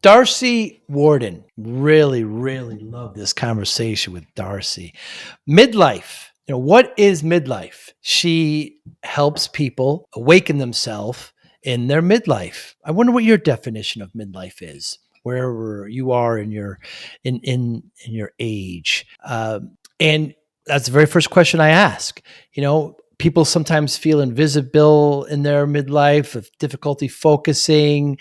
Darcy Warden. Really, really love this conversation with Darcy. Midlife. What is midlife? She helps people awaken themselves in their midlife. I wonder what your definition of midlife is, wherever you are in your age. And that's the very first question I ask. People sometimes feel invisible in their midlife, with difficulty focusing.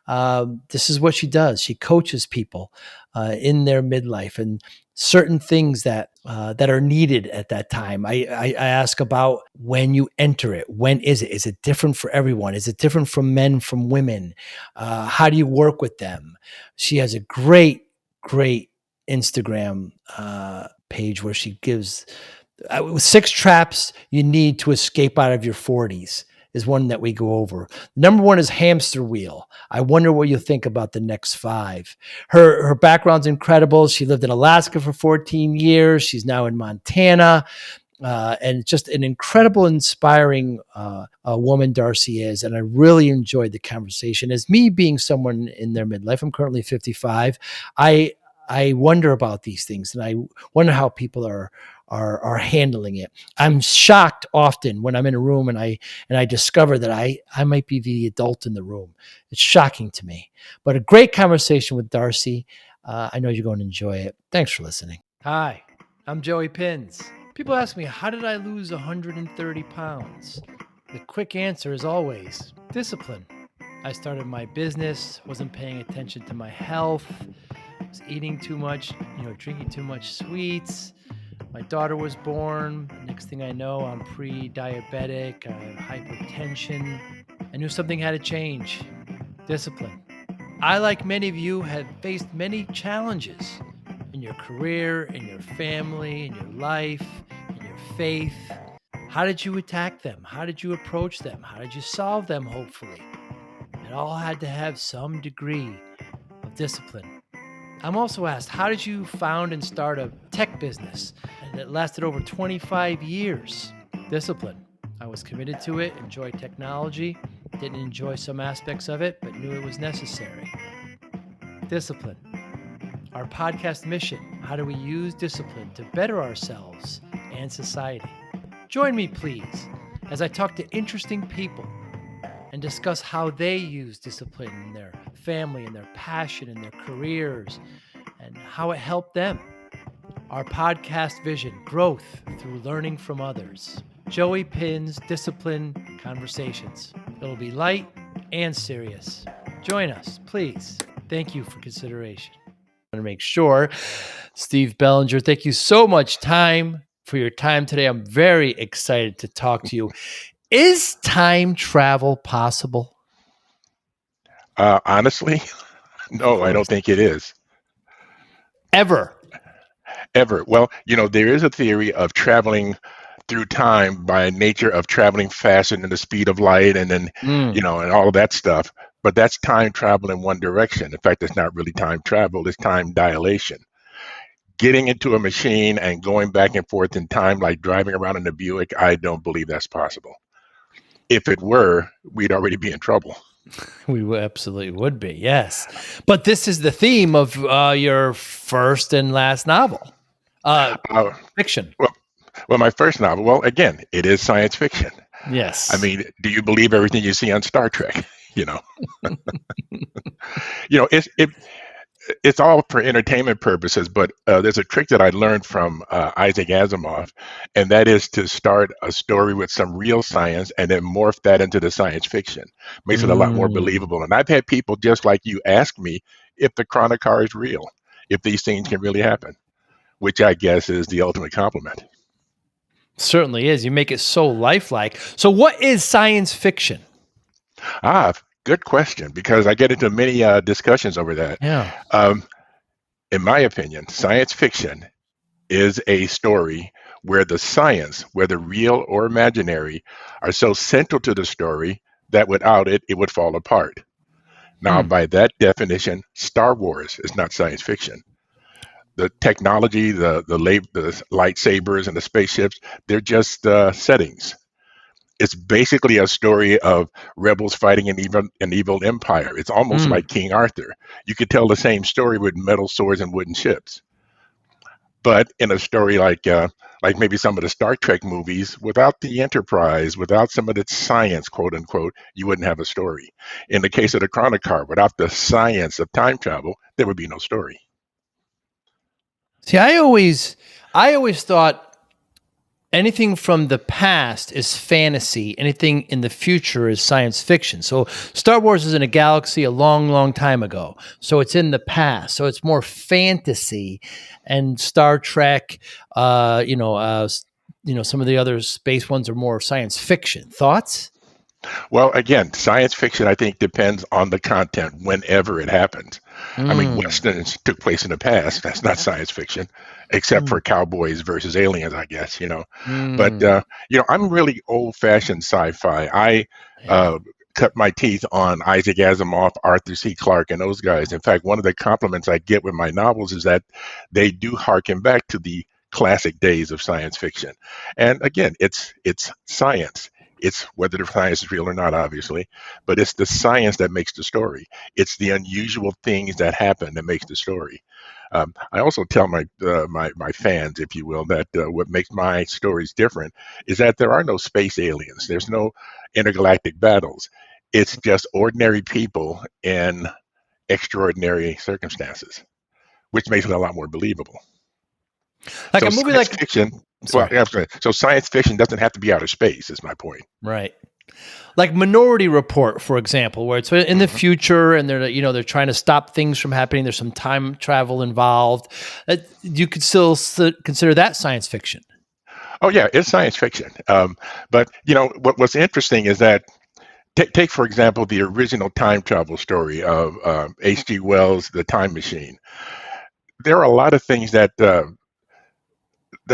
This is what she does. She coaches people in their midlife and certain things that are needed at that time. I ask about when you enter it. When is it? Is it different for everyone? Is it different from men, from women? How do you work with them? She has a great Instagram page where she gives 6 traps you need to escape out of your 40s is one that we go over. Number 1 is hamster wheel. I wonder what you think about the next 5. Her background's incredible. She lived in Alaska for 14 years. She's now in Montana. And just an incredible, inspiring woman Darcy is. And I really enjoyed the conversation. As me being someone in their midlife, I'm currently 55. I wonder about these things, and I wonder how people are handling it. I'm shocked often when I'm in a room and I discover that I might be the adult in the room. It's shocking to me. But a great conversation with Darcy. I know you're going to enjoy it. Thanks for listening. Hi, I'm Joey Pinz. People ask me, how did I lose 130 pounds? The quick answer is always discipline. I started my business, wasn't paying attention to my health, was eating too much, drinking too much sweets. My daughter was born. Next thing I know, I'm pre-diabetic. I have hypertension. I knew something had to change. Discipline. I, like many of you, have faced many challenges in your career, in your family, in your life, in your faith. How did you attack them? How did you approach them? How did you solve them, hopefully? It all had to have some degree of discipline. I'm also asked, how did you found and start a tech business? And it lasted over 25 years. Discipline. I was committed to it, enjoyed technology, didn't enjoy some aspects of it, but knew it was necessary. Discipline. Our podcast mission, how do we use discipline to better ourselves and society? Join me, please, as I talk to interesting people and discuss how they use discipline in their family and their passion and their careers and how it helped them. Our podcast vision, growth through learning from others. Joey Pinz Discipline Conversations. It'll be light and serious. Join us, please. Thank you for consideration. I want to make sure, Steve Bellinger, thank you so much for your time today. I'm very excited to talk to you. Is time travel possible? Honestly, no, I don't think it is. Ever. Well, there is a theory of traveling through time by nature of traveling faster than the speed of light and then, and all of that stuff. But that's time travel in one direction. In fact, it's not really time travel, it's time dilation. Getting into a machine and going back and forth in time, like driving around in a Buick, I don't believe that's possible. If it were, we'd already be in trouble. We absolutely would be, yes. But this is the theme of your first and last novel, fiction. Well, my first novel, well, again, it is science fiction. Yes. I mean, do you believe everything you see on Star Trek? It's all for entertainment purposes, but there's a trick that I learned from Isaac Asimov, and that is to start a story with some real science and then morph that into the science fiction. Makes it a lot more believable. And I've had people just like you ask me if the chronocar is real, if these things can really happen, which I guess is the ultimate compliment. Certainly is. You make it so lifelike. So what is science fiction? Good question, because I get into many discussions over that. Yeah. In my opinion, science fiction is a story where the science, whether real or imaginary, are so central to the story that without it, it would fall apart. Now, by that definition, Star Wars is not science fiction. The technology, the lightsabers and the spaceships, they're just settings. It's basically a story of rebels fighting an evil empire. It's almost Mm. like King Arthur. You could tell the same story with metal swords and wooden ships. But in a story like maybe some of the Star Trek movies, without the Enterprise, without some of its science, quote unquote, you wouldn't have a story. In the case of the Chronicar, without the science of time travel, there would be no story. See, I always thought anything from the past is fantasy. Anything in the future is science fiction. So Star Wars is in a galaxy a long, long time ago. So it's in the past. So it's more fantasy. And Star Trek, some of the other space ones are more science fiction. Thoughts? Well, again, science fiction, I think, depends on the content whenever it happens. I mean, Mm, Westerns took place in the past. That's not science fiction, except mm, for cowboys versus aliens, I guess. But, mm. I'm really old fashioned sci fi. I Yeah. uh, cut my teeth on Isaac Asimov, Arthur C. Clarke, and those guys. In fact, one of the compliments I get with my novels is that they do harken back to the classic days of science fiction. And again, it's science. It's whether the science is real or not, obviously, but it's the science that makes the story. It's the unusual things that happen that makes the story. I also tell my fans, if you will, that what makes my stories different is that there are no space aliens. There's no intergalactic battles. It's just ordinary people in extraordinary circumstances, which makes it a lot more believable. Like So a movie science like, fiction, well, sorry, yeah, so science fiction doesn't have to be outer space. Is my point. right. Like Minority Report, for example, where it's in the Mhm. future and they're trying to stop things from happening. There's some time travel involved. You could still consider that science fiction. Oh yeah, it's science fiction. But what's interesting is that take for example the original time travel story of H.G. Wells' The Time Machine. There are a lot of things that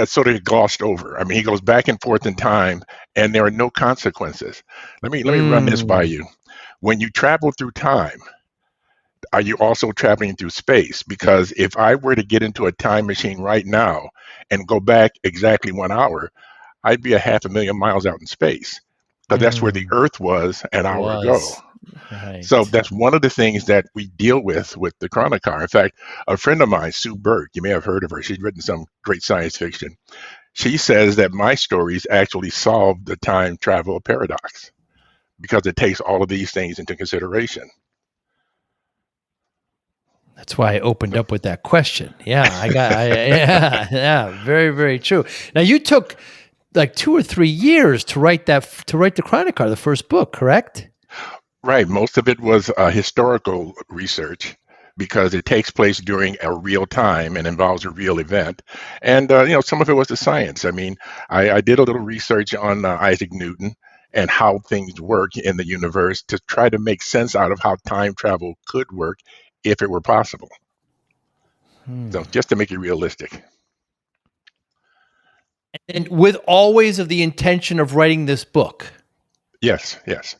sort of glossed over. I mean, he goes back and forth in time, and there are no consequences. Let me run this by Mm. you. When you travel through time, are you also traveling through space? Because if I were to get into a time machine right now and go back exactly 1 hour, I'd be a half a million miles out in space because that's where the Mm. Earth was an hour ago. Was So right. that's one of the things that we deal with the Chronicar. In fact, a friend of mine, Sue Burke, you may have heard of her. She's written some great science fiction. She says that my stories actually solve the time travel paradox because it takes all of these things into consideration. That's why I opened So, up with that question. Yeah, yeah, yeah, very, very true. Now you took like 2 or 3 years to write the Chronicar, the first book, correct? right, most of it was historical research because it takes place during a real time and involves a real event. And some of it was the science. I mean, I did a little research on Isaac Newton and how things work in the universe to try to make sense out of how time travel could work if it were possible. Hmm. So just to make it realistic. And with always of the intention of writing this book. Yes, yes.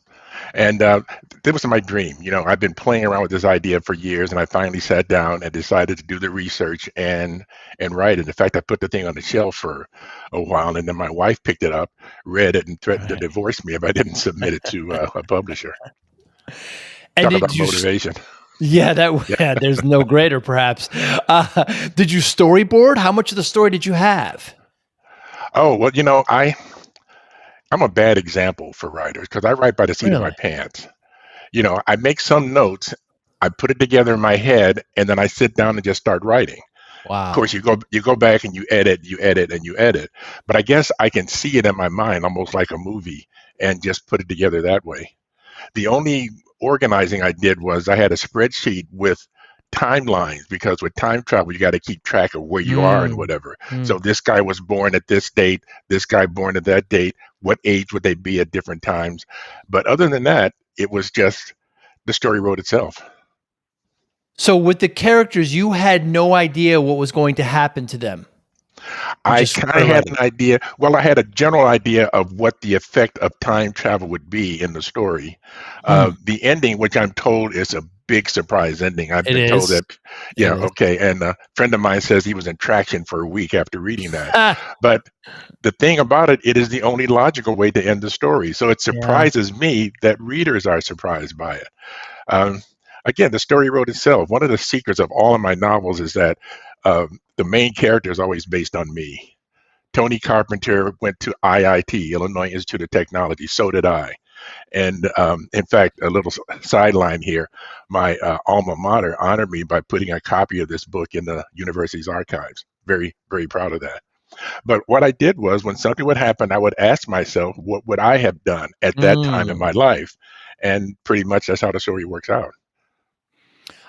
And that was my dream. I've been playing around with this idea for years, and I finally sat down and decided to do the research and write it. In fact, I put the thing on the shelf for a while, and then my wife picked it up, read it, and threatened to Right. divorce me if I didn't submit it to a publisher. And Talk did about you? motivation. Yeah, Yeah. yeah, there's no greater, perhaps. Did you storyboard? How much of the story did you have? Oh well, I'm a bad example for writers because I write by the seat of my Really? pants. I make some notes, I put it together in my head, and then I sit down and just start writing. Of course, Wow. you go back and you edit and you edit. But I guess I can see it in my mind almost like a movie and just put it together that way. The only organizing I did was I had a spreadsheet with timelines because with time travel you got to keep track of where you are and Mm, whatever. So mm. this guy was born at this date, this guy born at that date, what age would they be at different times? But other than that, it was just the story wrote itself. So with the characters, you had no idea what was going to happen to them. You I just kind sort of of had like, an idea. Well, I had a general idea of what the effect of time travel would be in the story. hmm, The ending, which I'm told is a big surprise ending. I've it been told is. that, It yeah, is. okay. And a friend of mine says he was in traction for a week after reading that. But the thing about it, it is the only logical way to end the story. So it Yeah. surprises me that readers are surprised by it. Um, Again, the story wrote itself. One of the secrets of all of my novels is that the main character is always based on me. Tony Carpenter went to IIT, Illinois Institute of Technology. So did I. And in fact, a little sideline here, my alma mater honored me by putting a copy of this book in the university's archives. Very, very proud of that. But what I did was when something would happen, I would ask myself, what would I have done at that time in Mm. my life? And pretty much that's how the story works out.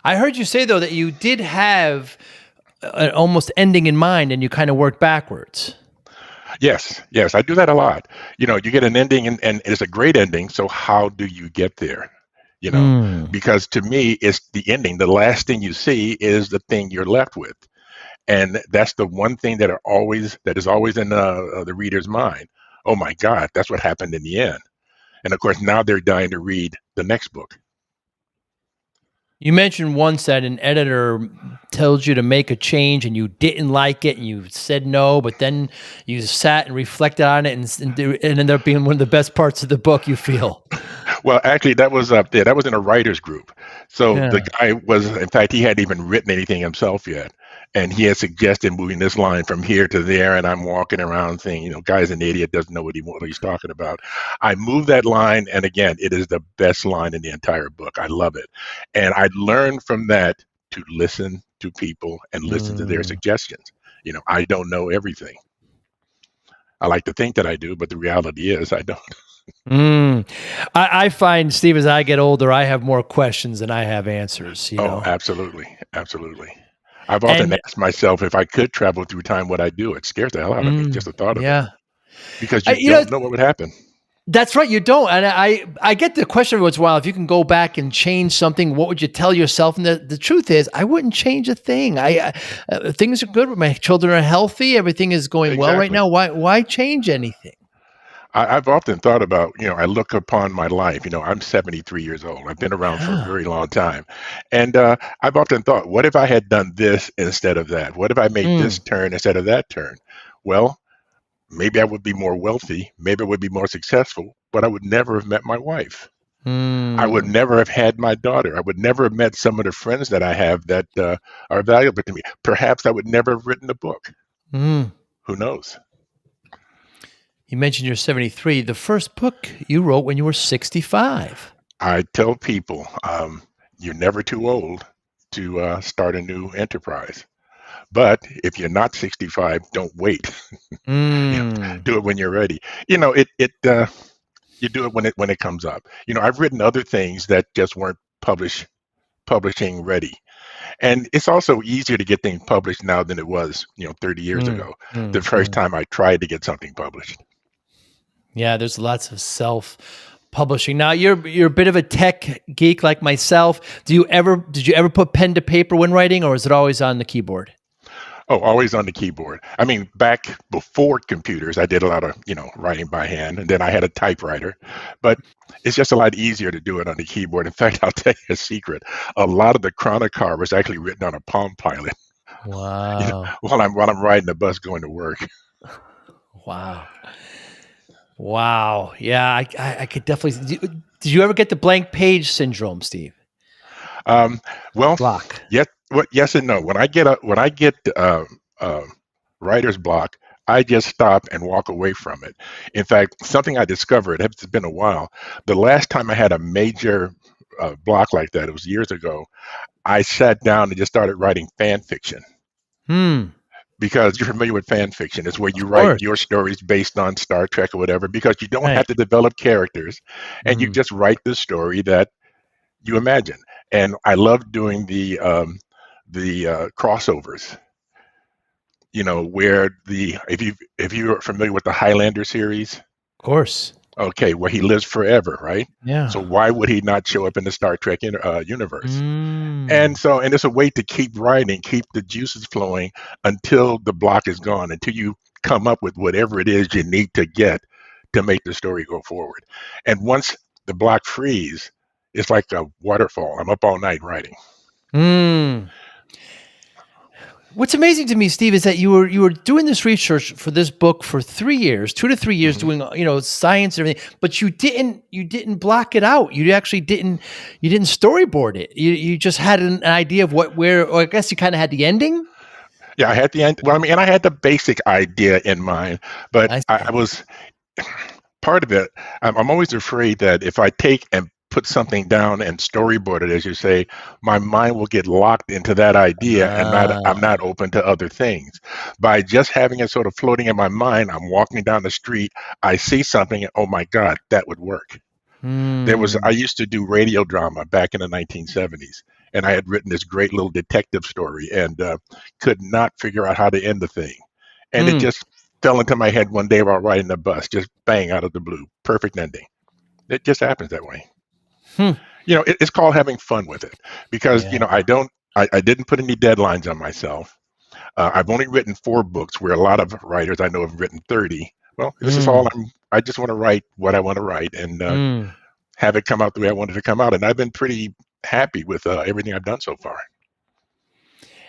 I heard you say though that you did have an almost ending in mind, and you kind of worked backwards. Yes, yes, I do that a lot. You get an ending and it's a great ending. So how do you get there? You know, Mm. because to me, it's the ending. The last thing you see is the thing you're left with. And that's the one thing that is always in the reader's mind. Oh my God, that's what happened in the end. And of course, now they're dying to read the next book. You mentioned once that an editor tells you to make a change and you didn't like it and you said no, but then you sat and reflected on it and ended up being one of the best parts of the book, you feel. Well, actually, that was up there. That was in a writers group. So the Yeah. guy was, in fact, he hadn't even written anything himself yet, and he had suggested moving this line from here to there. And I'm walking around saying, guy's an idiot, doesn't know what he's talking about. I moved that line, and again, it is the best line in the entire book. I love it, and I learned from that to listen to people and listen to their Mm. suggestions. I don't know everything. I like to think that I do, but the reality is I don't. Mm. I find, Steve, as I get older, I have more questions than I have answers, you Oh, know? absolutely, absolutely. I've often And asked myself if I could travel through time, would I do it? Scares the hell out of me, just the thought of it, yeah. because I, you you know, don't know what would happen. That's right. You don't. And I get the question every once in a while, if you can go back and change something, what would you tell yourself? And the truth is, I wouldn't change a thing. Things are good. My children are healthy. Everything is going well right Exactly. now. Why change anything? I've often thought about, I look upon my life, I'm 73 years old. I've been around for a Yeah. very long time. And I've often thought, what if I had done this instead of that? What if I made this Mm, turn instead of that turn? Well, maybe I would be more wealthy. Maybe I would be more successful, but I would never have met my wife. I would mm, never have had my daughter. I would never have met some of the friends that I have that are valuable to me. Perhaps I would never have written a book. mm. Who knows? You mentioned you're 73. The first book you wrote when you were 65. I tell people you're never too old to start a new enterprise. But if you're not 65, don't wait. Mm, Do it when you're ready. It you do it when it comes up. I've written other things that just weren't publishing ready. And it's also easier to get things published now than it was, 30 years mm, ago, the mm, first mm. time I tried to get something published. Yeah, there's lots of self publishing. Now you're a bit of a tech geek like myself. Did you ever put pen to paper when writing, or is it always on the keyboard? Oh, always on the keyboard. I mean, back before computers, I did a lot of, writing by hand, and then I had a typewriter. But it's just a lot easier to do it on the keyboard. In fact, I'll tell you a secret. A lot of the Chronocar was actually written on a Palm Pilot, Wow. while I'm riding the bus going to work. Wow. Wow. Yeah, I could definitely. Did you ever get the blank page syndrome, Steve? Um, well, Block. yes and no. When I get uh, writer's block, I just stop and walk away from it. In fact, something I discovered, it's been a while. The last time I had a major block like that, it was years ago. I sat down and just started writing fan fiction Hmm. because you're familiar with fan fiction. It's where you Of write course. your stories based on Star Trek or whatever because you don't Right. have to develop characters and you Hmm. just write the story that you imagine. And I love doing the crossovers. Where the if you're familiar with the Highlander series, Of course. Okay, where he lives forever, right? So Yeah. why would he not show up in the Star Trek universe? And Mm. so, and it's a way to keep writing, keep the juices flowing until the block is gone, until you come up with whatever it is you need to get to make the story go forward. And once the block frees, it's like a waterfall. I'm up all night writing. Mm. What's amazing to me, Steve, is that you were doing this research for this book for 3 years, 2 to 3 years, Mhm. doing science and everything, but you didn't block it out. You actually didn't storyboard it. You just had an idea of what where, or I guess you kind of had the ending. Yeah, I had the end. Well, I mean, and I had the basic idea in mind, but I I see. was part of it. I'm always afraid that if I take and put something down and storyboard it, as you say, my mind will get locked into that idea, and I'm Ah. not open to other things. By just having it sort of floating in my mind, I'm walking down the street, I see something, and oh my God, that would work. I Hmm. used to do radio drama back in the 1970s, and I had written this great little detective story and could not figure out how to end the thing. And it Mm. just fell into my head one day while riding the bus, just bang out of the blue. Perfect ending. It just happens that way. Hmm. It's called having fun with it because, Yeah. I didn't put any deadlines on myself. I've only written 4 books where a lot of writers I know have written 30. Well, this is all Mm. I just want to write what I want to write and Mm. have it come out the way I wanted to come out. And I've been pretty happy with everything I've done so far.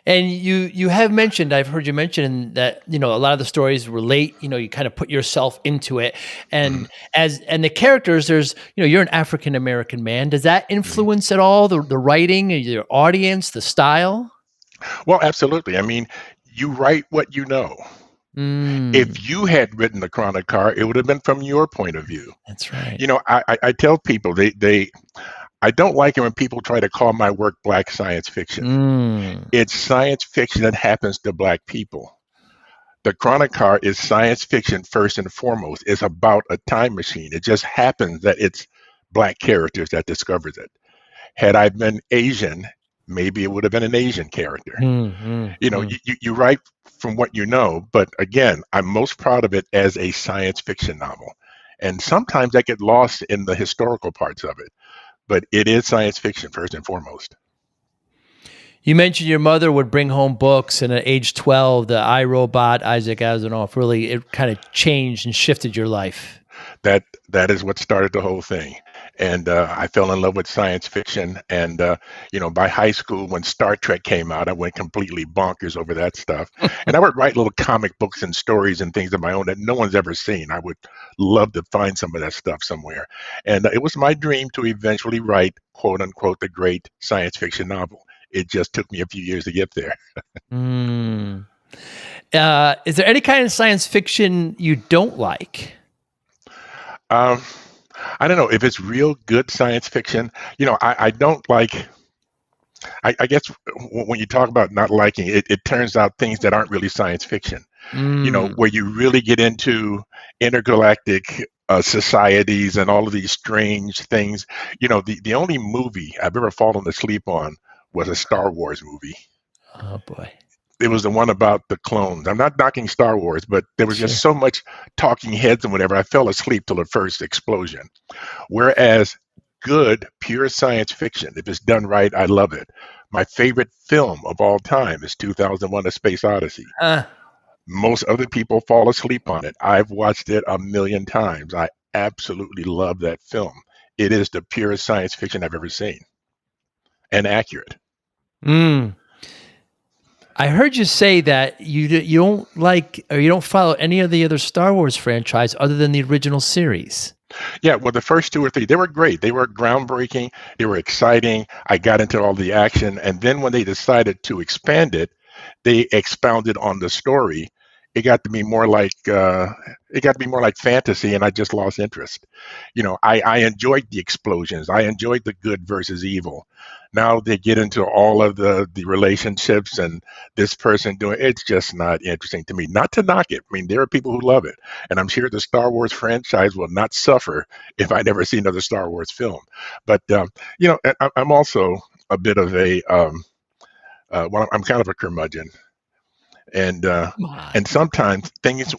And you have mentioned, I've heard you mention that a lot of the stories relate. You kind of put yourself into it, Mhm, and the characters. There's you're an African American man. Does that mhm. influence at all the writing, your audience, the style? Well, absolutely. I mean, you write what you know. If Mm, you had written the Chronic Car, it would have been from your point of view. that's right. I tell people I don't like it when people try to call my work black science fiction. Mm, It's science fiction that happens to black people. The Chronic Car is science fiction first and foremost. It's about a time machine. It just happens that it's black characters that discovers it. Had I been Asian, maybe it would have been an Asian character. mm, mm, mm. You write from what you know, but again, I'm most proud of it as a science fiction novel. And sometimes I get lost in the historical parts of it, but it is science fiction first and foremost. You mentioned your mother would bring home books, and at age 12, the iRobot, Isaac Asimov, really it kind of changed and shifted your life. That is what started the whole thing. And I fell in love with science fiction. And by high school, when Star Trek came out, I went completely bonkers over that stuff. And I would write little comic books and stories and things of my own that no one's ever seen. I would love to find some of that stuff somewhere. And it was my dream to eventually write, quote unquote, the great science fiction novel. It just took me a few years to get there. Mm. Is there any kind of science fiction you don't like? Um, I don't know if it's real good science fiction. I don't like. I guess when you talk about not liking it, it turns out things that aren't really science fiction. Mm. Where you really get into intergalactic societies and all of these strange things. The only movie I've ever fallen asleep on was a Star Wars movie. Oh boy. It was the one about the clones. I'm not knocking Star Wars, but there was just Sure. so much talking heads and whatever. I fell asleep till the first explosion. Whereas good, pure science fiction, if it's done right, I love it. My favorite film of all time is 2001: A Space Odyssey. Uh, Most other people fall asleep on it. I've watched it a million times. I absolutely love that film. It is the purest science fiction I've ever seen and accurate. mm. I heard you say that you don't like or you don't follow any of the other Star Wars franchise other than the original series. Yeah, well, the first 2 or 3, they were great. They were groundbreaking. They were exciting. I got into all the action. And then when they decided to expand it, they expounded on the story. It got to be more like fantasy, and I just lost interest. I enjoyed the explosions. I enjoyed the good versus evil. Now they get into all of the relationships and this person doing it's just not interesting to me. Not to knock it. I mean, there are people who love it, and I'm sure the Star Wars franchise will not suffer if I never see another Star Wars film. But I'm also a bit of a well, I'm kind of a curmudgeon, and Come on. and sometimes things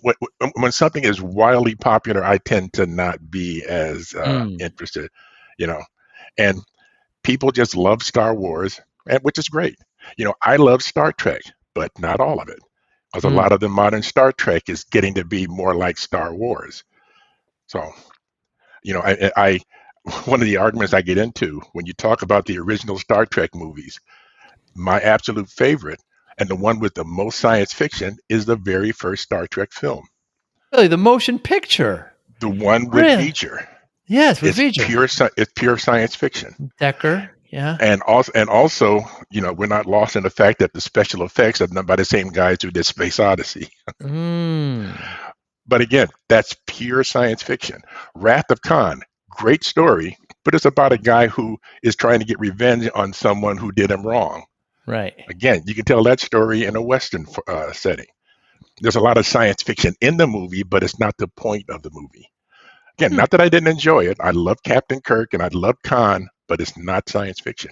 when something is wildly popular, I tend to not be as Mm, interested, you know. And people just love Star Wars, and which is great. I love Star Trek, but not all of it, because a lot mm. of the modern Star Trek is getting to be more like Star Wars. So, I one of the arguments I get into when you talk about the original Star Trek movies, my absolute favorite and the one with the most science fiction is the very first Star Trek film, Really, the motion picture. the one with Really? Beecher. Yes, with It's V'ger. pure science fiction. Decker. Yeah. And also, we're not lost in the fact that the special effects are done by the same guys who did Space Odyssey. Mm, But again, that's pure science fiction. Wrath of Khan, great story, but it's about a guy who is trying to get revenge on someone who did him wrong. right. Again, you can tell that story in a Western setting. There's a lot of science fiction in the movie, but it's not the point of the movie. Again, Hmm. not that I didn't enjoy it. I love Captain Kirk and I love Khan, but it's not science fiction.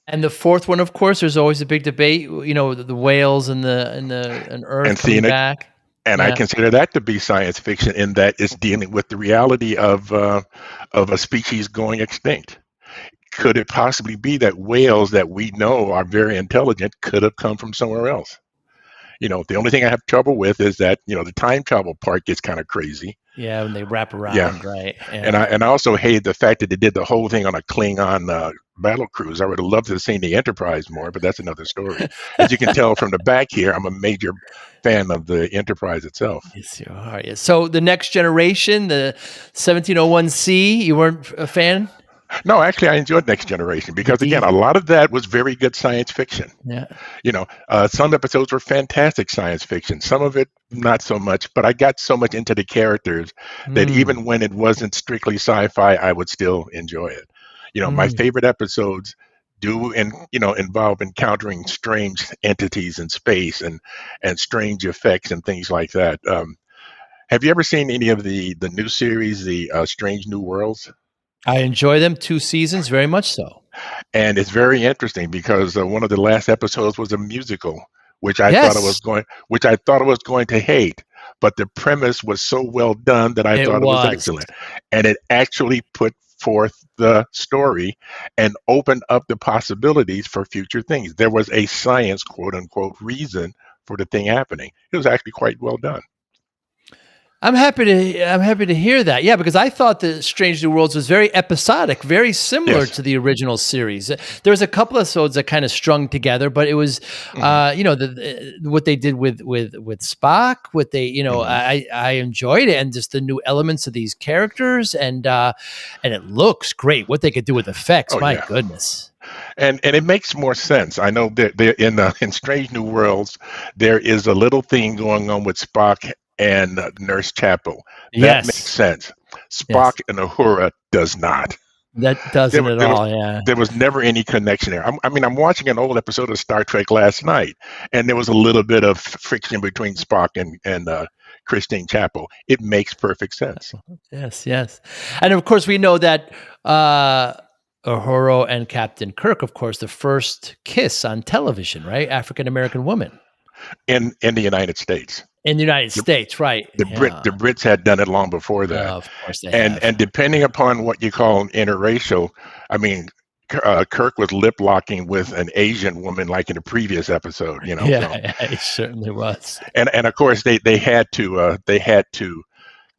And the fourth one, of course, there's always a big debate. The whales and Earth And coming seeing it, back. and I Yeah. consider that to be science fiction in that it's dealing with the reality of a species going extinct. Could it possibly be that whales that we know are very intelligent could have come from somewhere else? The only thing I have trouble with is that the time travel part gets kind of crazy. Yeah, when they wrap Yeah, around, right? and Yeah. I also hated the fact that they did the whole thing on a Klingon battle cruise. I would have loved to have seen the Enterprise more, but that's another story. As you can tell from the back here, I'm a major fan of the Enterprise itself. Yes, you are. Yes. So the next generation, the 1701C, you weren't a fan? No, actually, I enjoyed Next Generation The because again, a D. lot of that was very good science fiction. Yeah. Some episodes were fantastic science fiction. Some of it not so much, but I got so much into the characters that Mm, even when it wasn't strictly sci-fi, I would still enjoy it. My mm. favorite episodes do involve encountering strange entities in space and strange effects and things like that. Have you ever seen any of the new series, the Strange New Worlds? I enjoy them. 2 seasons, very much so. And it's very interesting because one of the last episodes was a musical, Yes, which I thought I was going to hate. But the premise was so well done that I it thought it was was. excellent, and it actually put forth the story and opened up the possibilities for future things. There was a science, quote unquote, reason for the thing happening. It was actually quite well done. I'm happy to hear that. Yeah, because I thought the Strange New Worlds was very episodic, very similar Yes. to the original series. There was a couple of episodes that kind of strung together, but it was, Hmm. what they did with Spock. What they, Hmm. I enjoyed it, and just the new elements of these characters, and it looks great. What they could do with effects, Oh my yeah. goodness. And it makes more sense. I know that there in Strange New Worlds, there is a little thing going on with Spock and Nurse Chapel. That makes Yes, sense. yes, Spock and Uhura does not. that There, doesn't wa- at there was all. Yeah. there was never any connection there. I'm watching an old episode of Star Trek last night, and there was a little bit of friction between Spock and Christine Chapel. It makes perfect sense. Yes, yes. And of course, we know that uh, Uhura and Captain Kirk, of course, the first kiss on television, right? African American woman In the United States, in the United the, States, right? the Yeah. Brits had done it long before that. Of course they And have. depending upon what you call interracial, I mean, Kirk was lip locking with an Asian woman, like in the previous episode, Yeah, So, yeah, it certainly was. and of course they had to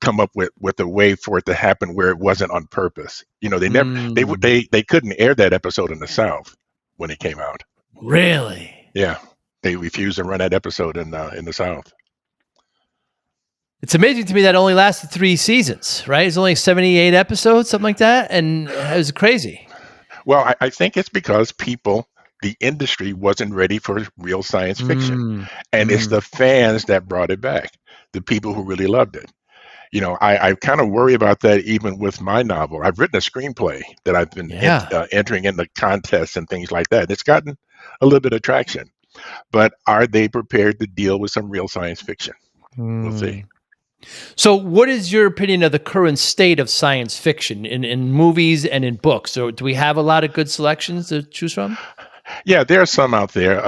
come up with a way for it to happen where it wasn't on purpose. They never Mm, they couldn't air that episode in the South when it came out. really? Yeah, they refused to run that episode in the South. It's amazing to me that only lasted 3 seasons, right? It's only 78 episodes, something like that. And it was crazy. Well, I think it's because the industry wasn't ready for real science fiction. Mm, And it's mm, the fans that brought it back, the people who really loved it. I kind of worry about that even with my novel. I've written a screenplay that I've been yeah. entering in the contests and things like that. It's gotten a little bit of traction, but are they prepared to deal with some real science fiction? We'll see. Mm. So, what is your opinion of the current state of science fiction in movies and in books? So, do we have a lot of good selections to choose from? Yeah, there are some out there,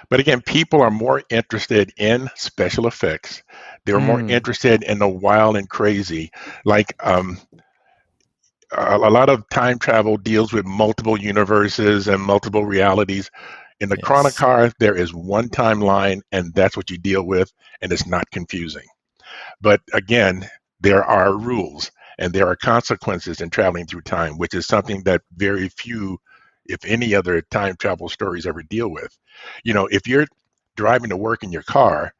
but again, people are more interested in special effects. They're more Mm, interested in the wild and crazy. Like a lot of time travel deals with multiple universes and multiple realities. In the yes. Chronocar, there is one timeline, and that's what you deal with, and it's not confusing. But again, there are rules and there are consequences in traveling through time, which is something that very few, if any, other time travel stories ever deal with. If you're driving to work in your car,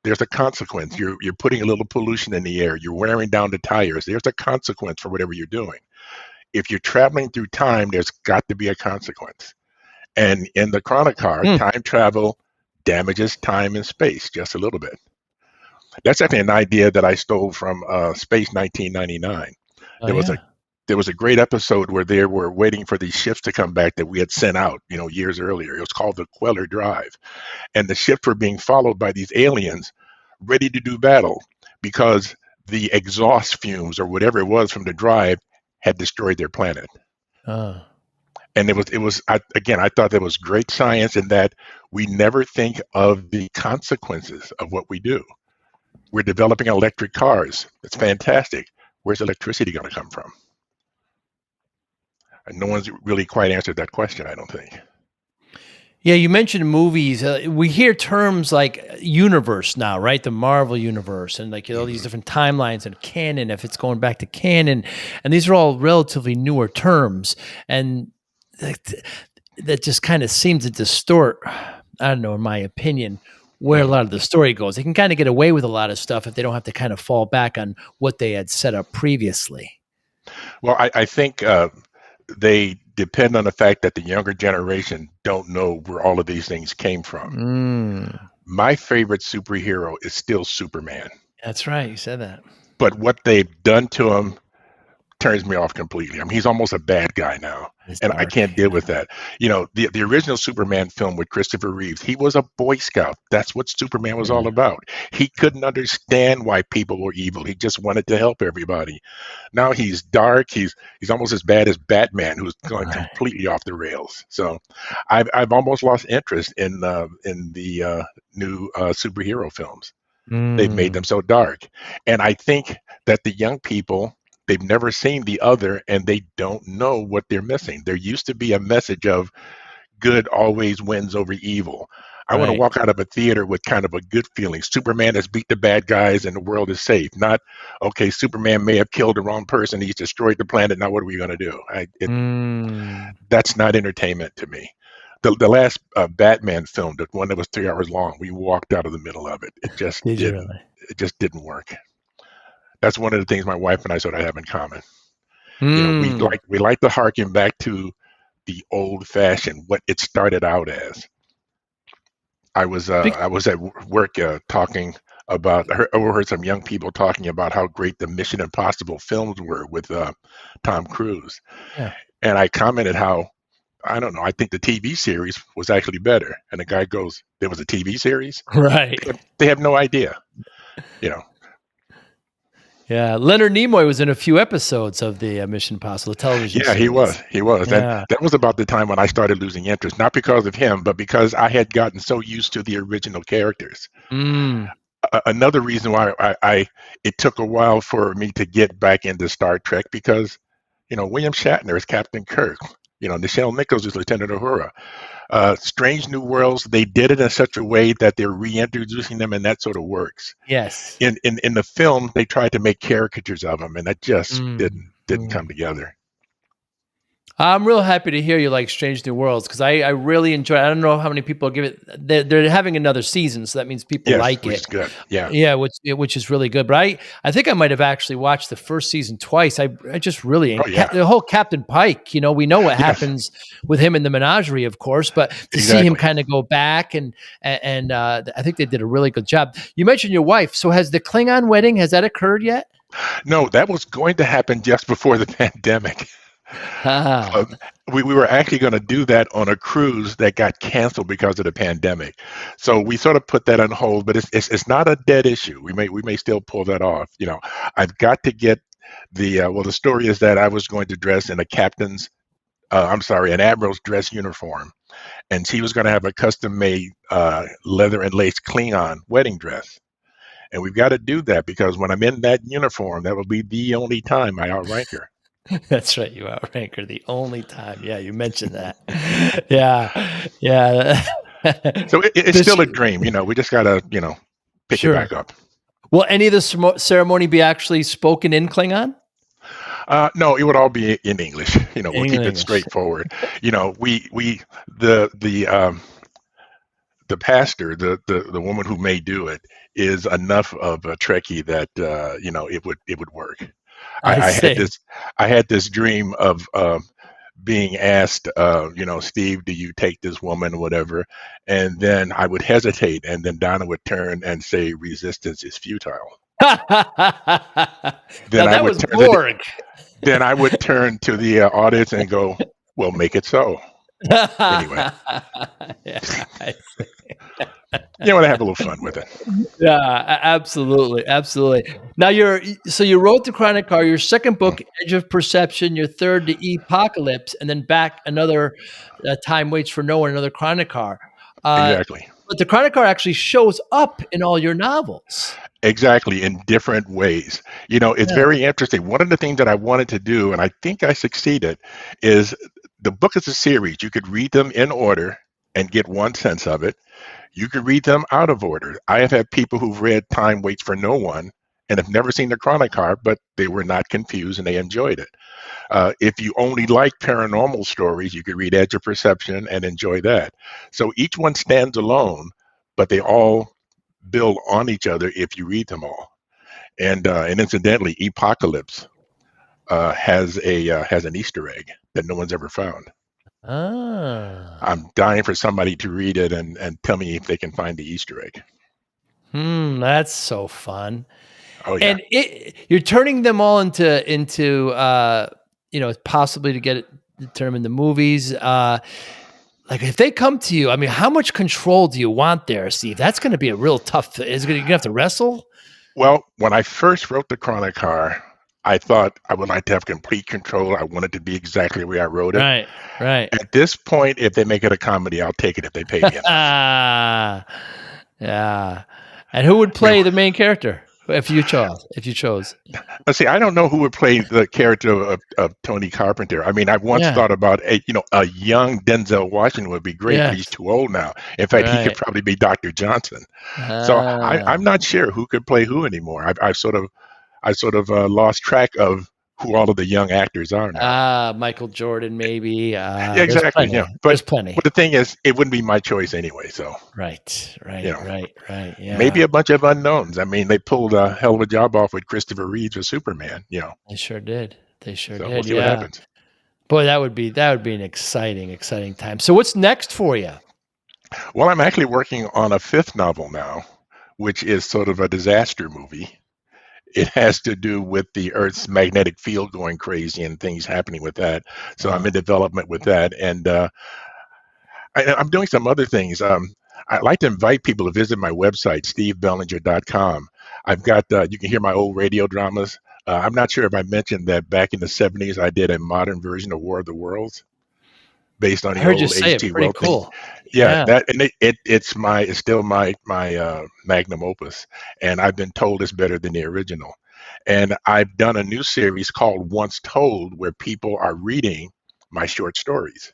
there's a consequence. You're putting a little pollution in the air. You're wearing down the tires. There's a consequence for whatever you're doing. If you're traveling through time, there's got to be a consequence. And in the Chronocar, Hmm. time travel damages time and space just a little bit. That's actually an idea that I stole from Space 1999. Oh There was a yeah. there was a great episode where they were waiting for these ships to come back that we had sent out, years earlier. It was called the Queller Drive, and the ships were being followed by these aliens, ready to do battle, because the exhaust fumes or whatever it was from the drive had destroyed their planet. Oh. And again, I thought that was great science in that we never think of the consequences of what we do. We're developing electric cars. It's fantastic. Where's electricity going to come from? And no one's really quite answered that question, I don't think. Yeah, you mentioned movies. We hear terms like universe now, right? The Marvel universe, and like all these Hmm. different timelines and canon. If it's going back to canon, and these are all relatively newer terms, and that, that just kind of seems to distort. I don't know, in my opinion, where a Hmm. lot of the story goes. They can kind of get away with a lot of stuff if they don't have to kind of fall back on what they had set up previously. Well, I think they depend on the fact that the younger generation don't know where all of these things came from. Mm, My favorite superhero is still Superman, that's right. You said that. but what they've done to him turns me off completely. I mean, he's almost a bad guy now, It's and I dark. can't deal with that. The original Superman film with Christopher Reeves, he was a Boy Scout. That's what Superman was all Yeah. about. He couldn't understand why people were evil. He just wanted to help everybody. Now he's dark. He's almost as bad as Batman, who's going Right. completely off the rails. So, I've almost lost interest in the new superhero films. They've made them Mm, so dark. And I think that the young people, they've never seen the other and they don't know what they're missing. There used to be a message of good always wins over evil. I want to right. walk out of a theater with kind of a good feeling. Superman has beat the bad guys and the world is safe. Not, okay, Superman may have killed the wrong person. He's destroyed the planet. Now what are we going to do? Mm, That's not entertainment to me. The last Batman film, the one that was 3 hours long, we walked out of the middle of it. did you really? It just didn't work. That's one of the things my wife and I sort of have in common. We Mm. like to harken back to the old fashioned, what it started out as. Big, I was at work talking about. I overheard some young people talking about how great the Mission Impossible films were with Tom Cruise, yeah. and I commented how, I don't know, I think the TV series was actually better. And the guy goes, "There was a TV series? Right. They have no idea." You know, Yeah. Leonard Nimoy was in a few episodes of the Mission Impossible television Yeah, he series. was. He was. And Yeah. that was about the time when I started losing interest, not because of him, but because I had gotten so used to the original characters. Mm. Another reason why it took a while for me to get back into Star Trek because, William Shatner is Captain Kirk. Nichelle Nichols is Lieutenant Uhura. Strange New Worlds, they did it in such a way that they're reintroducing them, and that sort of works. Yes. In the film, they tried to make caricatures of them, and that just Mm. didn't come Mm. together. I'm real happy to hear you like Strange New Worlds because I really enjoy it. I don't know how many people give it. They're having another season, so that means people Yes, like which it. is good. Yeah. Yeah, which is really good. But I think I might have actually watched the first season twice. I just really Oh yeah. the whole Captain Pike. We know what Yes. happens with him in the menagerie, of course, but to see him Exactly. kind of go back and I think they did a really good job. You mentioned your wife. So has the Klingon wedding has that occurred yet? No, that was going to happen just before the pandemic. Ah, Uh, we were actually going to do that on a cruise that got canceled because of the pandemic. So we sort of put that on hold, but it's not a dead issue. We may still pull that off. I've got to get the story is that I was going to dress in a captain's I'm sorry, an admiral's dress uniform, and she was going to have a custom-made leather and lace Klingon wedding dress. And we've got to do that because when I'm in that uniform, that will be the only time I outrank her. That's right. You outrank her the only time. Yeah, you mentioned that. Yeah, yeah. So it's Does still a she? dream. We just got to, pick it Sure. back up. Will any of the ceremony be actually spoken in Klingon? No, it would all be in English. We'll In keep it English. straightforward. We the pastor, the woman who may do it, is enough of a Trekkie that it would work. I I had see. this dream of being asked, Steve, do you take this woman or whatever? And then I would hesitate, and then Donna would turn and say, resistance is futile. Then Now I that would was turn the Borg. then I would turn to the audience and go, well, make it so. Anyway, Yeah, I you want to have a little fun with it. Yeah, absolutely, absolutely. Now you wrote the Chronic Car, your second Mm, book, Edge of Perception, your third, The Apocalypse, and then back another Time Waits for No One, another Chronic Car. Uh, exactly. but the Chronic Car actually shows up in all your novels. Exactly, in different ways. It's Yeah. very interesting. One of the things that I wanted to do, and I think I succeeded, is the book is a series. You could read them in order and get one sense of it. You could read them out of order. I have had people who've read Time Waits for No One and have never seen the Chronic Car, but they were not confused and they enjoyed it. If you only like paranormal stories, you could read Edge of Perception and enjoy that. So each one stands alone, but they all build on each other if you read them all. And incidentally, Apocalypse has an Easter egg that no one's ever found. Ah. I'm dying for somebody to read it and tell me if they can find the Easter egg. That's so fun. Oh yeah. And you're turning them all into possibly to get it determined the movies. Like if they come to you, I mean, how much control do you want there, Steve? That's going to be a real tough. You're gonna have to wrestle. Well, when I first wrote the Chronic Car, I thought I would like to have complete control. I want it to be exactly the way I wrote it. Right, right. At this point, if they make it a comedy, I'll take it if they pay me enough. Yeah. And who would You know, play the main character if you chose? let's see. I don't know who would play the character of Tony Carpenter. I mean, I once Yeah. thought about a young Denzel Washington would be great, but he's Yes. too old now. In fact, he could Right. probably be Dr. Johnson. So Ah. I'm not sure who could play who anymore. I sort of lost track of who all of the young actors are now. Michael Jordan, maybe. Yeah, There's exactly. plenty. But There's plenty. but the thing is, it wouldn't be my choice anyway. So Right, you right, know, right, right. maybe Yeah, a bunch of unknowns. I mean, they pulled a hell of a job off with Christopher Reeves as Superman. they sure did. They sure So we'll did. see what Yeah. happens. Boy, that would be an exciting, exciting time. So what's next for you? Well, I'm actually working on a fifth novel now, which is sort of a disaster movie. It has to do with the Earth's magnetic field going crazy and things happening with that. So I'm in development with that, and I'm doing some other things. I'd like to invite people to visit my website, stevebellinger.com. I've got, you can hear my old radio dramas. I'm not sure if I mentioned that back in the 70s, I did a modern version of War of the Worlds based on I the heard you old say it. H.G. Pretty Wells thing. cool. Yeah, Yeah. that and it's still my magnum opus, and I've been told it's better than the original. And I've done a new series called Once Told, where people are reading my short stories,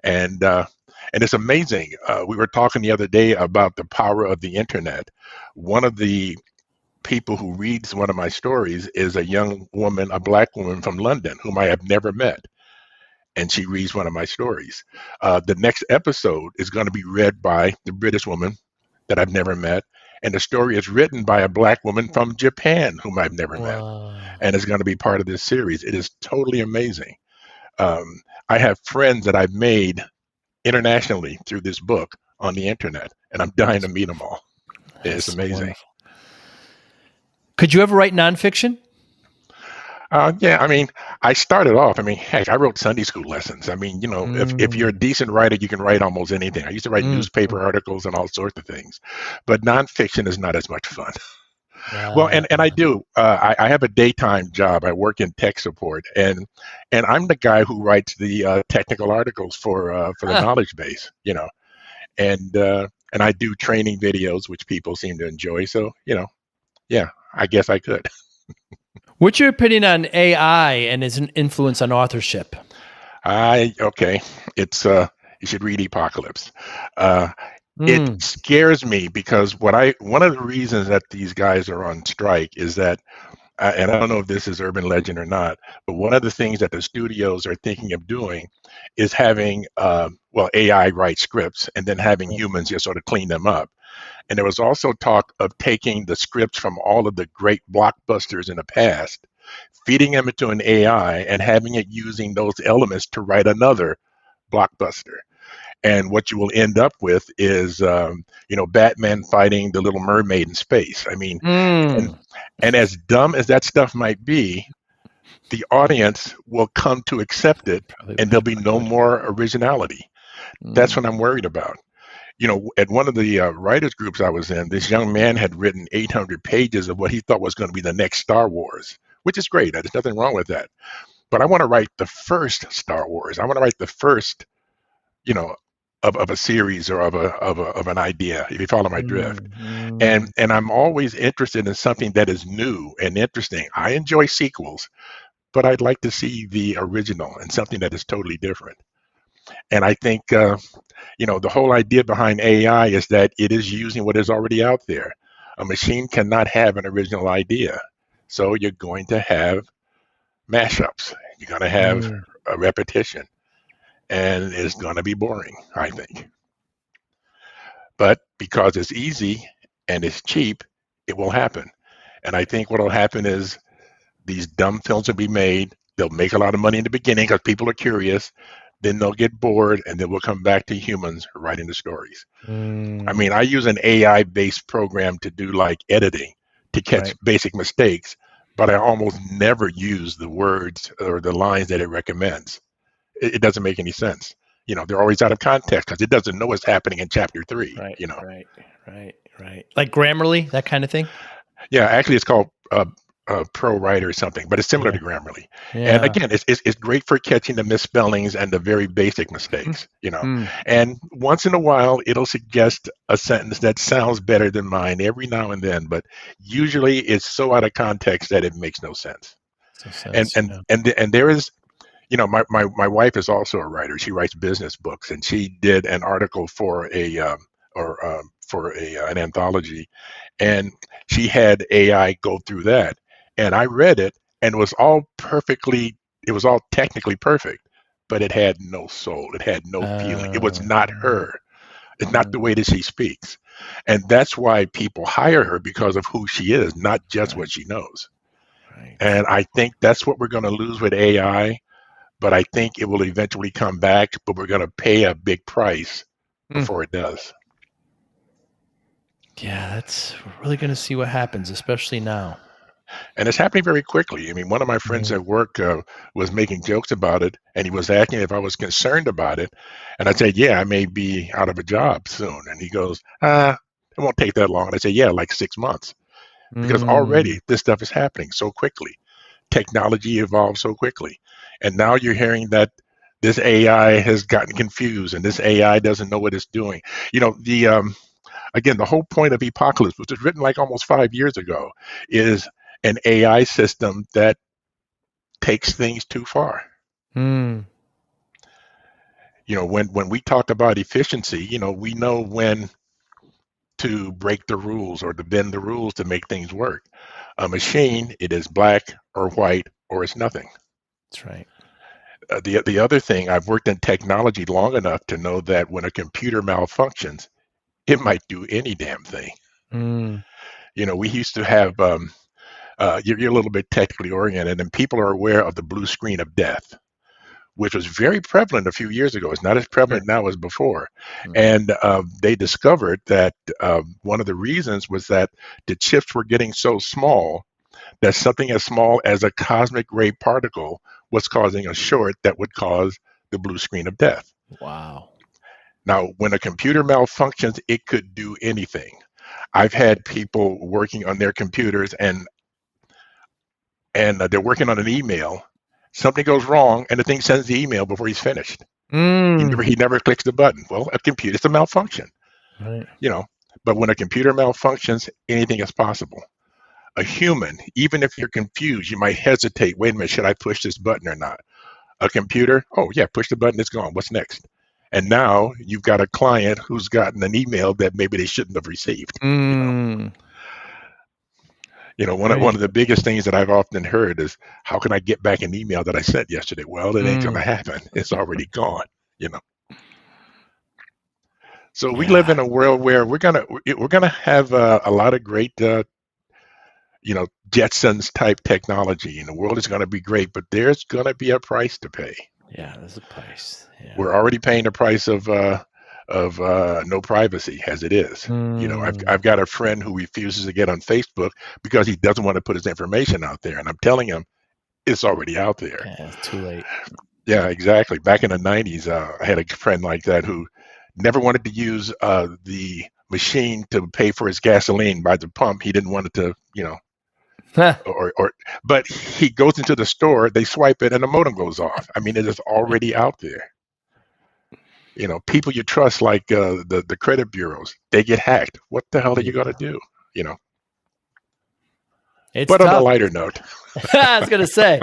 and uh, and it's amazing. We were talking the other day about the power of the internet. One of the people who reads one of my stories is a young woman, a black woman from London, whom I have never met, and she reads one of my stories. The next episode is going to be read by the British woman that I've never met, and the story is written by a black woman from Japan whom I've never met, Wow. and is going to be part of this series. It is totally amazing. I have friends that I've made internationally through this book on the internet, and I'm dying to meet them all. It's That's amazing. wonderful. Could you ever write nonfiction? Yeah, I mean, I started off. I mean, heck, I wrote Sunday school lessons. I mean, if you're a Mm, decent writer, you can write almost anything. I used to write mm, newspaper articles and all sorts of things, but nonfiction is not as much fun. Well, Yeah. and I do. I have a daytime job. I work in tech support, and I'm the guy who writes the technical articles for the Huh. knowledge base. And I do training videos, which people seem to enjoy. So yeah, I guess I could. What's your opinion on AI and its influence on authorship? I okay. It's you should read Apocalypse. Uh, it Mm. scares me because one of the reasons that these guys are on strike is that, and I don't know if this is urban legend or not, but one of the things that the studios are thinking of doing is having AI write scripts and then having humans just sort of clean them up. And there was also talk of taking the scripts from all of the great blockbusters in the past, feeding them into an AI and having it using those elements to write another blockbuster. And what you will end up with is, Batman fighting the Little Mermaid in space. I mean, and Mm. and as dumb as that stuff might be, the audience will come to accept it, Probably and there'll would. be Probably no would. more originality. That's Mm. what I'm worried about. At one of the writers groups I was in, this young man had written 800 pages of what he thought was going to be the next Star Wars, which is great. There's nothing wrong with that. But I want to write the first Star Wars. I want to write the first, you know, of a series or of an idea. If you follow my drift, Mm. and I'm always interested in something that is new and interesting. I enjoy sequels, but I'd like to see the original and something that is totally different. And I think the whole idea behind AI is that it is using what is already out there. A machine cannot have an original idea, so you're going to have mashups. You're going to have Mm. a repetition, and it's going to be boring, I think. But because it's easy and it's cheap, it will happen. And I think what will happen is these dumb films will be made. They'll make a lot of money in the beginning because people are curious. Then they'll get bored, and then we'll come back to humans writing the stories. I Mm. mean, I use an AI based program to do like editing to catch Right. basic mistakes, but I almost never use the words or the lines that it recommends. It doesn't make any sense. They're always out of context because it doesn't know what's happening in chapter three. Right. Right. Right. Right. Like Grammarly, that kind of thing. Yeah, actually, it's called Pro Writer or something, but it's similar Yeah. to Grammarly. And Yeah. again, it's great for catching the misspellings and the very basic mistakes. Mm. And once in a while, it'll suggest a sentence that sounds better than mine every now and then, but usually it's so out of context that it makes no sense. So And sense. and Yeah. and there is, my wife is also a writer. She writes business books, and she did an article for an anthology, and she had AI go through that, and I read it, and it was all technically perfect, but it had no soul. It had no feeling. It was not Mm. her. It's not Mm. the way that she speaks, and that's why people hire her because of who she is, not just what Right. she knows. Right. And I think that's what we're going to lose with AI, but I think it will eventually come back, but we're going to pay a big price Mm. before it does. Yeah, we're really going to see what happens, especially now. And it's happening very quickly. I mean, one of my friends Mm. at work was making jokes about it, and he was asking if I was concerned about it. And I said, yeah, I may be out of a job soon. And he goes, it won't take that long. And I said, yeah, like 6 months. Because Mm. already this stuff is happening so quickly. Technology evolves so quickly. And now you're hearing that this AI has gotten confused and this AI doesn't know what it's doing. Again, the whole point of Apocalypse, which was written like almost 5 years ago, is an AI system that takes things too far. Mm. When we talk about efficiency, we know when to break the rules or to bend the rules to make things work. A machine, it is black or white or it's nothing. That's right. The other thing, I've worked in technology long enough to know that when a computer malfunctions, it might do any damn thing. Mm. We used to have you're a little bit technically oriented, and people are aware of the blue screen of death, which was very prevalent a few years ago. It's not as Sure. prevalent now as before. Mm. And they discovered that one of the reasons was that the chips were getting so small that something as small as a cosmic ray particle was causing a short that would cause the blue screen of death. Wow. Now, when a computer malfunctions, it could do anything. I've had people working on their computers, and they're working on an email. Something goes wrong, and the thing sends the email before he's finished. He never clicks the button. Well, a computer, it's a malfunction, Right. you know. But when a computer malfunctions, anything is possible. A human, even if you're confused, you might hesitate. Wait a minute, should I push this button or not? A computer, oh yeah, push the button, it's gone. What's next? And now you've got a client who's gotten an email that maybe they shouldn't have received. Mm. One of the biggest things that I've often heard is, how can I get back an email that I sent yesterday? Well, it ain't gonna happen. It's already gone. You know. So we live Yeah. in a world where we're gonna have a lot of great Jetsons type technology, and the world is going to be great, but there's going to be a price to pay. Yeah, there's a price. Yeah. We're already paying the price of no privacy as it is. I've got a friend who refuses to get on Facebook because he doesn't want to put his information out there, and I'm telling him it's already out there. Yeah, it's too late. Yeah, exactly. Back in the 90s, I had a friend like that who never wanted to use the machine to pay for his gasoline by the pump. He didn't want it to, but he goes into the store, they swipe it, and the modem goes off. I mean, it is already out there. People you trust, like the credit bureaus, they get hacked. What the hell are you going to do? It's but tough. On a lighter note, I was going to say,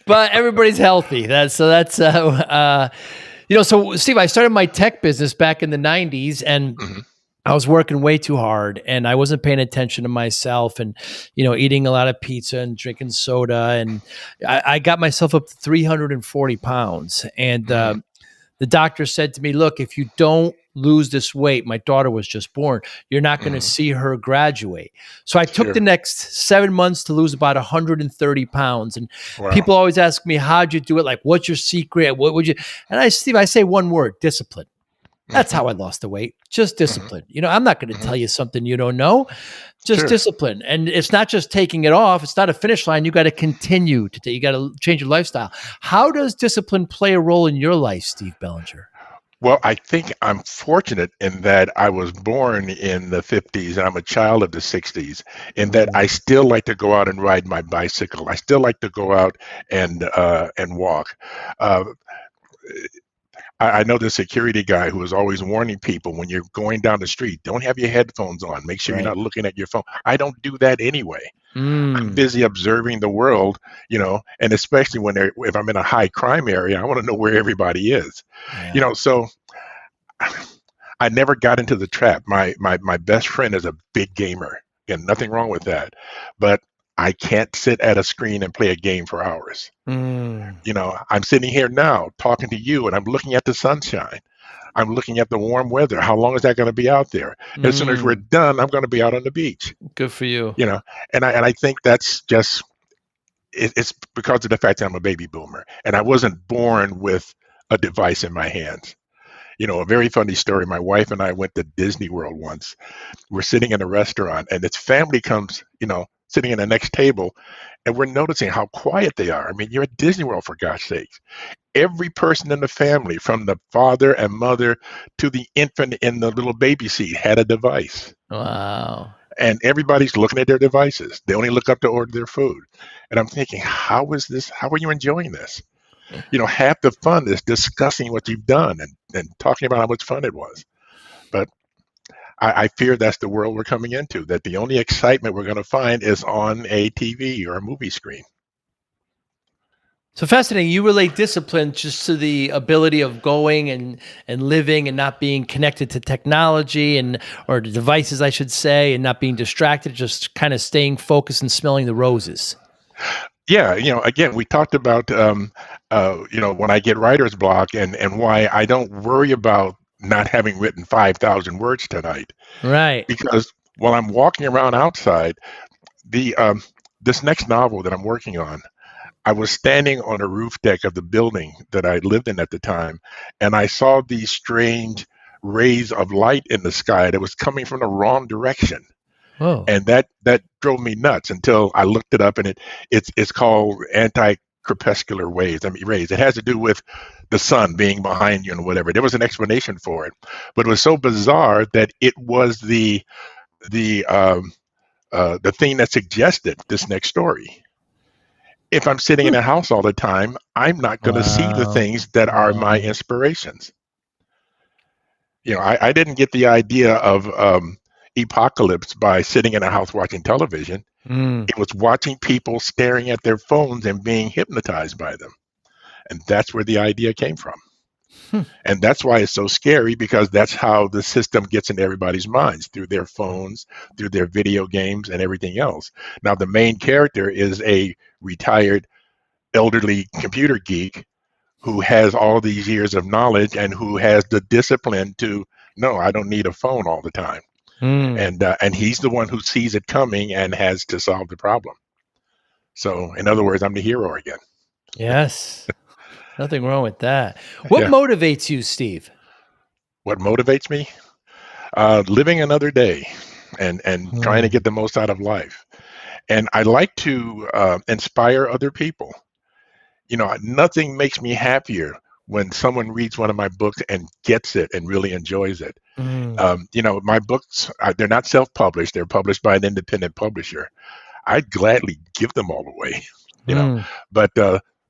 but everybody's healthy. So Steve, I started my tech business back in the 90s, and I was working way too hard, and I wasn't paying attention to myself, and eating a lot of pizza and drinking soda, and I got myself up to 340 pounds. And the doctor said to me, "Look, if you don't lose this weight," my daughter was just born, "you're not going to see her graduate." So I took the next 7 months to lose about 130 pounds. And people always ask me, "How'd you do it? Like, what's your secret? What would you?" And I say one word: discipline. That's how I lost the weight. Just discipline. I'm not going to tell you something you don't know. Just discipline. And it's not just taking it off. It's not a finish line. You got to continue to you got to change your lifestyle. How does discipline play a role in your life, Steve Bellinger? Well, I think I'm fortunate in that I was born in the 50s and I'm a child of the 60s, in that I still like to go out and ride my bicycle. I still like to go out and walk. I know the security guy who is always warning people, when you're going down the street, don't have your headphones on. Make sure you're not looking at your phone. I don't do that anyway. I'm busy observing the world, and especially if I'm in a high crime area, I want to know where everybody is. So I never got into the trap. My best friend is a big gamer. Again, nothing wrong with that. But I can't sit at a screen and play a game for hours. I'm sitting here now talking to you, and I'm looking at the sunshine. I'm looking at the warm weather. How long is that going to be out there? As soon as we're done, I'm going to be out on the beach. Good for you. And I think that's just, it's because of the fact that I'm a baby boomer, and I wasn't born with a device in my hands. A very funny story. My wife and I went to Disney World once. We're sitting in a restaurant, and its family comes, sitting in the next table, and we're noticing how quiet they are. I mean, you're at Disney World, for gosh sakes. Every person in the family, from the father and mother to the infant in the little baby seat, had a device. Wow. And everybody's looking at their devices. They only look up to order their food. And I'm thinking, how are you enjoying this? Half the fun is discussing what you've done and talking about how much fun it was. But I fear that's the world we're coming into, that the only excitement we're going to find is on a TV or a movie screen. So fascinating. You relate discipline just to the ability of going and living and not being connected to technology or the devices, I should say, and not being distracted, just kind of staying focused and smelling the roses. Yeah, again, we talked about, when I get writer's block and why I don't worry about not having written 5,000 words tonight. Right. Because while I'm walking around outside, this next novel that I'm working on, I was standing on a roof deck of the building that I lived in at the time, and I saw these strange rays of light in the sky that was coming from the wrong direction. Whoa. And that drove me nuts until I looked it up, and it's called anti-crepuscular rays. It has to do with the sun being behind you and whatever. There was an explanation for it, but it was so bizarre that it was the the thing that suggested this next story. If I'm sitting in a house all the time, I'm not going to see the Wow. things that are my Wow. inspirations. I didn't get the idea of apocalypse by sitting in a house watching television. Mm. It was watching people staring at their phones and being hypnotized by them. And that's where the idea came from. Hmm. And that's why it's so scary, because that's how the system gets into everybody's minds, through their phones, through their video games, and everything else. Now, the main character is a retired elderly computer geek who has all these years of knowledge and who has the discipline to, no, I don't need a phone all the time. Mm. And he's the one who sees it coming and has to solve the problem. So, in other words, I'm the hero again. Yes. Nothing wrong with that. What Yeah. motivates you, Steve? What motivates me? Living another day, and trying to Hmm. get the most out of life. And I like to inspire other people. Nothing makes me happier when someone reads one of my books and gets it and really enjoys it. Mm. My books, they're not self-published. They're published by an independent publisher. I'd gladly give them all away, you know. Mm. But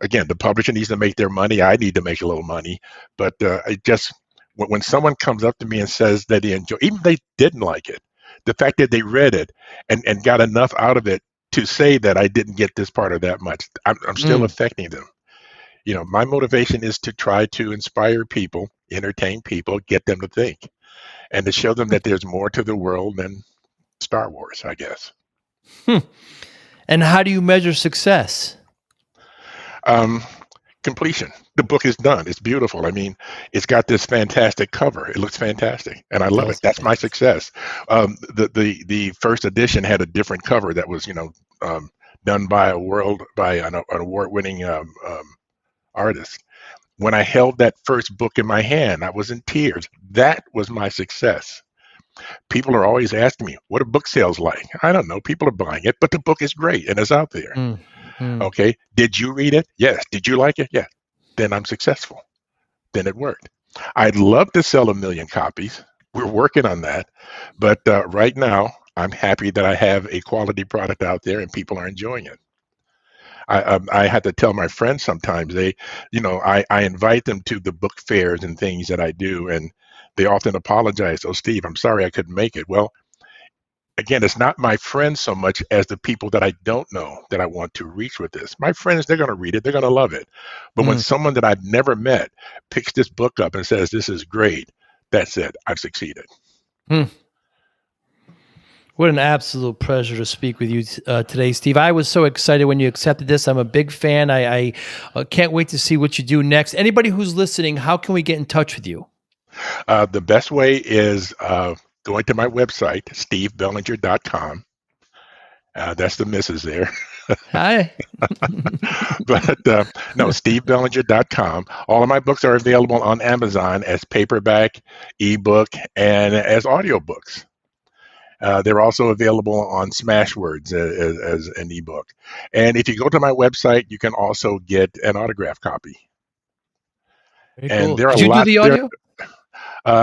again, the publisher needs to make their money. I need to make a little money. But I just when someone comes up to me and says that they enjoy, even if they didn't like it, the fact that they read it and got enough out of it to say that I didn't get this part or that much, I'm still Mm. affecting them. My motivation is to try to inspire people, entertain people, get them to think, and to show them that there's more to the world than Star Wars, I guess. Hmm. And how do you measure success? Um, Completion. The book is done. It's beautiful. I mean, it's got this fantastic cover. It looks fantastic, and I It love it. does. That's my success. The first edition had a different cover that was um, done by an award-winning artist. When I held that first book in my hand, I was in tears. That was my success. People are always asking me, what are book sales like? I don't know. People are buying it, but the book is great and it's out there. Mm. Mm. Okay. Did you read it? Yes. Did you like it? Yes. Then I'm successful. Then it worked. I'd love to sell 1 million copies. We're working on that. But right now, I'm happy that I have a quality product out there and people are enjoying it. I had to tell my friends sometimes, I invite them to the book fairs and things that I do, and they often apologize. Oh, Steve, I'm sorry I couldn't make it. Well, again, it's not my friends so much as the people that I don't know that I want to reach with this. My friends, they're going to read it, they're going to love it. But when Mm. someone that I've never met picks this book up and says, this is great, that's it. I've succeeded. Mm. What an absolute pleasure to speak with you today, Steve. I was so excited when you accepted this. I'm a big fan. I can't wait to see what you do next. Anybody who's listening, how can we get in touch with you? The best way is going to my website, stevebellinger.com. That's the missus there. Hi. But no, stevebellinger.com. All of my books are available on Amazon as paperback, ebook, and as audiobooks. They're also available on Smashwords as an ebook. And if you go to my website, you can also get an autograph copy. Very And cool. there are Did you do lots the there. audio?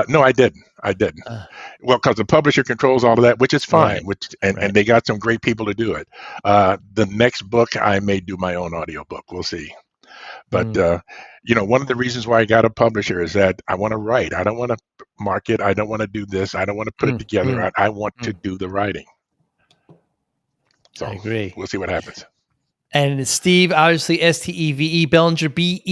No, I didn't. I didn't. Uh, Well, because the publisher controls all of that, which is fine. right. Which and Right. they got some great people to do it. The next book, I may do my own audiobook. We'll see. But Mm. one of the reasons why I got a publisher is that I want to write. I don't want to market. I don't want to do this. I don't want to put it Mm. together. Mm. I want to Mm. do the writing. I So agree. we'll see what happens. And it's Steve, obviously Steve Bellinger, Bellinger.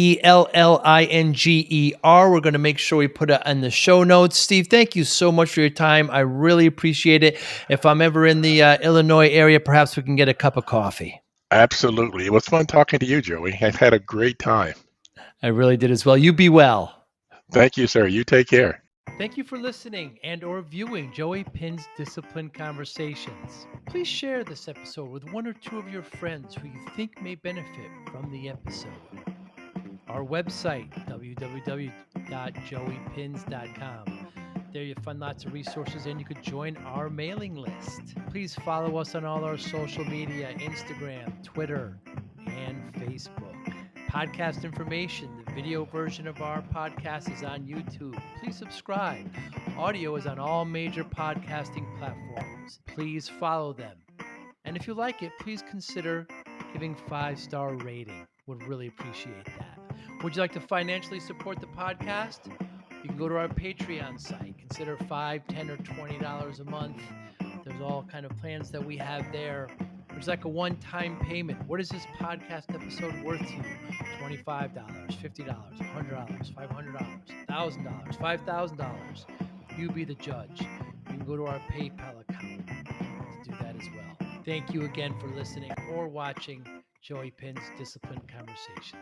We're going to make sure we put it in the show notes. Steve, thank you so much for your time. I really appreciate it. If I'm ever in the Illinois area, perhaps we can get a cup of coffee. Absolutely. It was fun talking to you, Joey. I've had a great time. I really did as well. You be well. Thank you, sir. You take care. Thank you for listening and or viewing Joey Pinz Discipline Conversations. Please share this episode with one or two of your friends who you think may benefit from the episode. Our website, www.joeypins.com. There you'll find lots of resources and you could join our mailing list. Please follow us on all our social media, Instagram, Twitter, and Facebook. Podcast information. The video version of our podcast is on YouTube. Please subscribe. Audio is on all major podcasting platforms. Please follow them. And if you like it, please consider giving 5-star rating. Would really appreciate that. Would you like to financially support the podcast? You can go to our Patreon site. Consider $5, $10, or $20 a month. There's all kind of plans that we have there. There's like a one-time payment. What is this podcast episode worth to you? $25, $50, $100, $500, $1,000, $5,000. You be the judge. You can go to our PayPal account to do that as well. Thank you again for listening or watching Joey Pinz Disciplined Conversations.